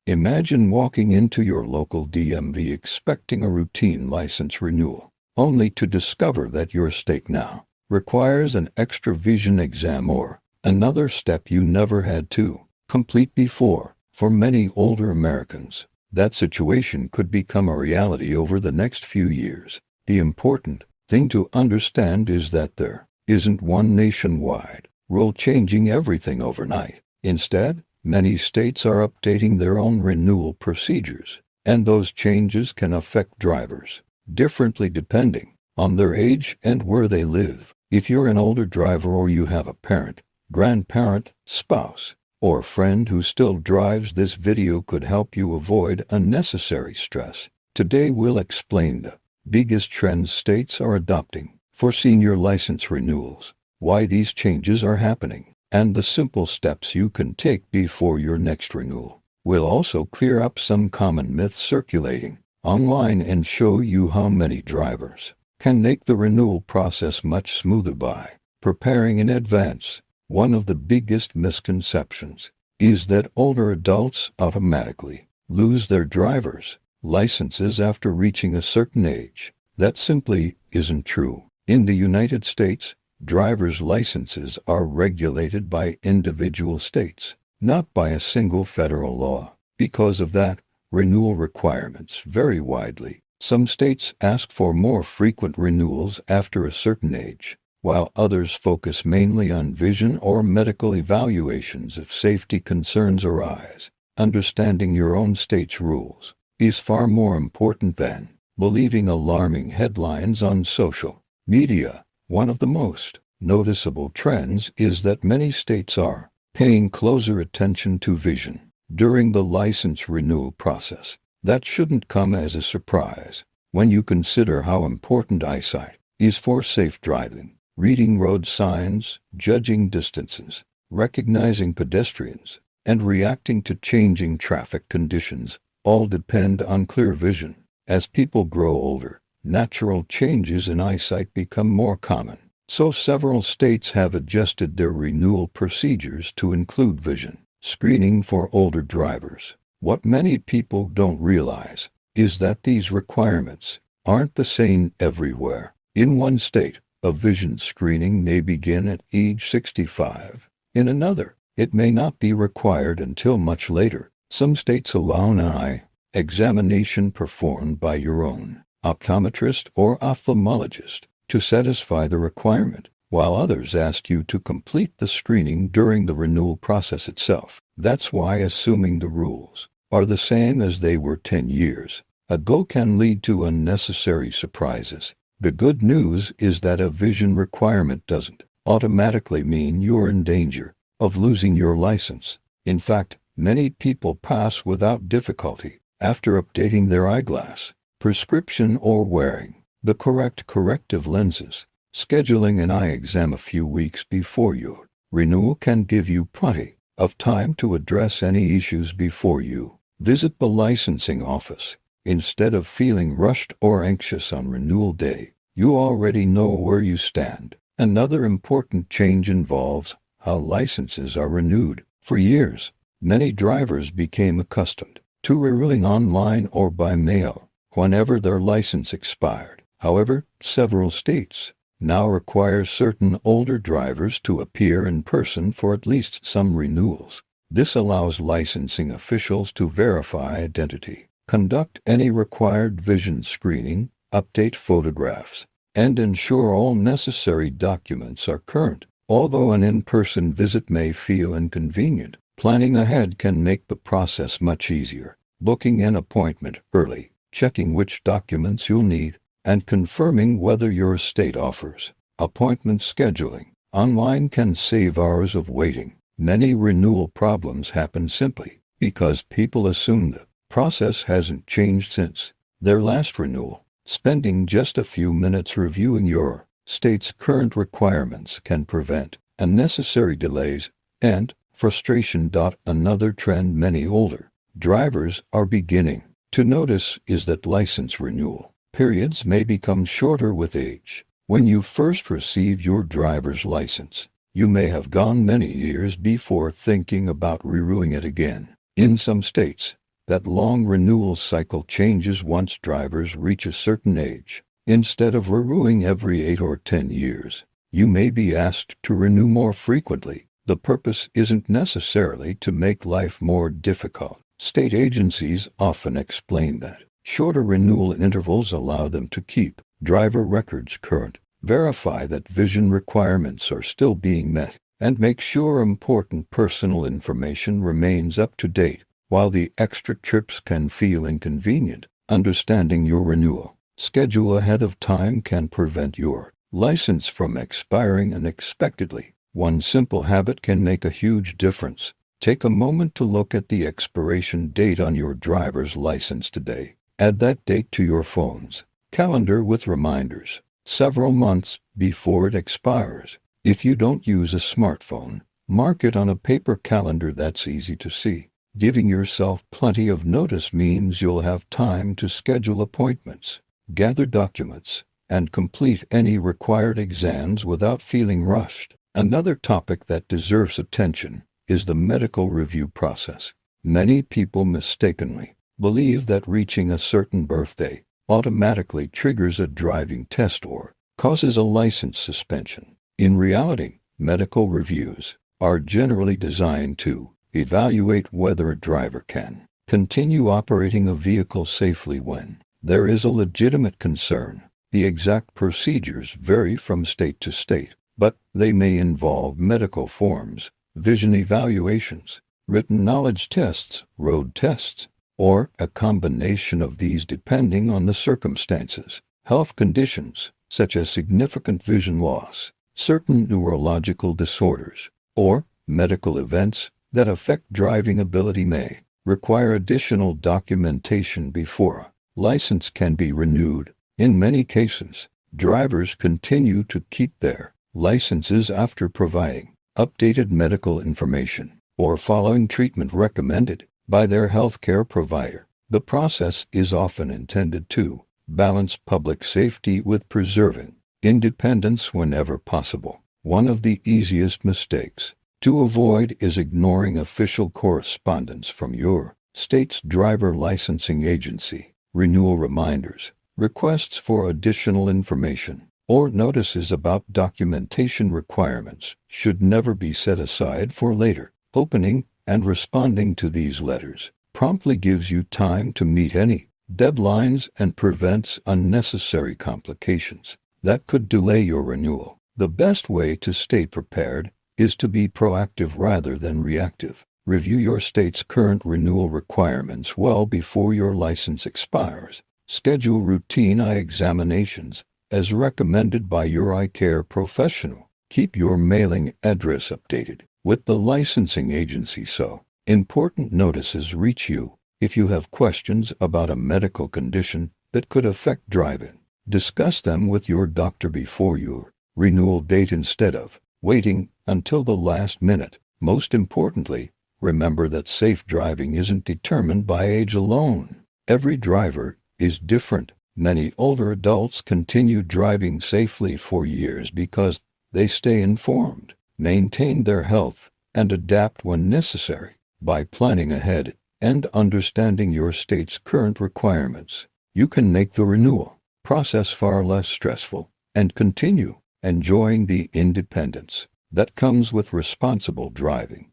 Imagine walking into your local DMV expecting a routine license renewal, only to discover that your state now requires an extra vision exam or another step you never had to complete before. For many older Americans, that situation could become a reality over the next few years. The important thing to understand is that there isn't one nationwide rule changing everything overnight. Instead, many states are updating their own renewal procedures, and those changes can affect drivers differently depending on their age and where they live. If you're an older driver or you have a parent, grandparent, spouse, or friend who still drives, this video could help you avoid unnecessary stress. Today we'll explain the biggest trends states are adopting for senior license renewals, why these changes are happening, and the simple steps you can take before your next renewal. We'll also clear up some common myths circulating online and show you how many drivers can make the renewal process much smoother by preparing in advance. One of the biggest misconceptions is that older adults automatically lose their driver's licenses after reaching a certain age. That simply isn't true. In the United States, driver's licenses are regulated by individual states, not by a single federal law. Because of that, renewal requirements vary widely. Some states ask for more frequent renewals after a certain age, while others focus mainly on vision or medical evaluations if safety concerns arise. Understanding your own state's rules is far more important than believing alarming headlines on social media. One of the most noticeable trends is that many states are paying closer attention to vision during the license renewal process. That shouldn't come as a surprise when you consider how important eyesight is for safe driving. Reading road signs, judging distances, recognizing pedestrians, and reacting to changing traffic conditions all depend on clear vision. As people grow older, natural changes in eyesight become more common, so several states have adjusted their renewal procedures to include vision screening for older drivers. What many people don't realize is that these requirements aren't the same everywhere. In one state, a vision screening may begin at age 65. In another, it may not be required until much later. Some states allow an eye examination performed by your own optometrist or ophthalmologist to satisfy the requirement, while others ask you to complete the screening during the renewal process itself. That's why assuming the rules are the same as they were 10 years ago can lead to unnecessary surprises. The good news is that a vision requirement doesn't automatically mean you're in danger of losing your license. In fact, many people pass without difficulty after updating their eyeglass prescription or wearing the correct corrective lenses. Scheduling an eye exam a few weeks before your renewal can give you plenty of time to address any issues before you visit the licensing office. Instead of feeling rushed or anxious on renewal day, you already know where you stand. Another important change involves how licenses are renewed. For years, many drivers became accustomed to renewing online or by mail whenever their license expired. However, several states now require certain older drivers to appear in person for at least some renewals. This allows licensing officials to verify identity, conduct any required vision screening, update photographs, and ensure all necessary documents are current. Although an in-person visit may feel inconvenient, planning ahead can make the process much easier. Booking an appointment early, checking which documents you'll need, and confirming whether your state offers appointment scheduling online can save hours of waiting. Many renewal problems happen simply because people assume the process hasn't changed since their last renewal. Spending just a few minutes reviewing your state's current requirements can prevent unnecessary delays and frustration. Another trend many older drivers are beginning to notice is that license renewal periods may become shorter with age. When you first receive your driver's license, you may have gone many years before thinking about renewing it again. In some states, That long renewal cycle changes once drivers reach a certain age. Instead of renewing every 8 or 10 years, you may be asked to renew more frequently. The purpose isn't necessarily to make life more difficult. State agencies often explain that shorter renewal intervals allow them to keep driver records current, verify that vision requirements are still being met, and make sure important personal information remains up to date. While the extra trips can feel inconvenient, understanding your renewal schedule ahead of time can prevent your license from expiring unexpectedly. One simple habit can make a huge difference. Take a moment to look at the expiration date on your driver's license today. Add that date to your phone's calendar with reminders several months before it expires. If you don't use a smartphone, mark it on a paper calendar that's easy to see. Giving yourself plenty of notice means you'll have time to schedule appointments, gather documents, and complete any required exams without feeling rushed. Another topic that deserves attention is the medical review process. Many people mistakenly believe that reaching a certain birthday automatically triggers a driving test or causes a license suspension. In reality, medical reviews are generally designed to evaluate whether a driver can continue operating a vehicle safely when there is a legitimate concern. The exact procedures vary from state to state, but they may involve medical forms, vision evaluations, written knowledge tests, road tests, or a combination of these depending on the circumstances. Health conditions, such as significant vision loss, certain neurological disorders, or medical events that affect driving ability may require additional documentation before a license can be renewed. In many cases, drivers continue to keep their licenses after providing updated medical information or following treatment recommended by their healthcare provider. The process is often intended to balance public safety with preserving independence whenever possible. One of the easiest mistakes to avoid is ignoring official correspondence from your state's driver licensing agency. Renewal reminders, requests for additional information, or notices about documentation requirements should never be set aside for later. Opening and responding to these letters promptly gives you time to meet any deadlines and prevents unnecessary complications that could delay your renewal. The best way to stay prepared is to be proactive rather than reactive. Review your state's current renewal requirements well before your license expires. Schedule routine eye examinations as recommended by your eye care professional. Keep your mailing address updated with the licensing agency so important notices reach you. If you have questions about a medical condition that could affect driving, discuss them with your doctor before your renewal date instead of waiting until the last minute. Most importantly, remember that safe driving isn't determined by age alone. Every driver is different. Many older adults continue driving safely for years because they stay informed, maintain their health, and adapt when necessary. By planning ahead and understanding your state's current requirements, you can make the renewal process far less stressful and continue enjoying the independence that comes with responsible driving.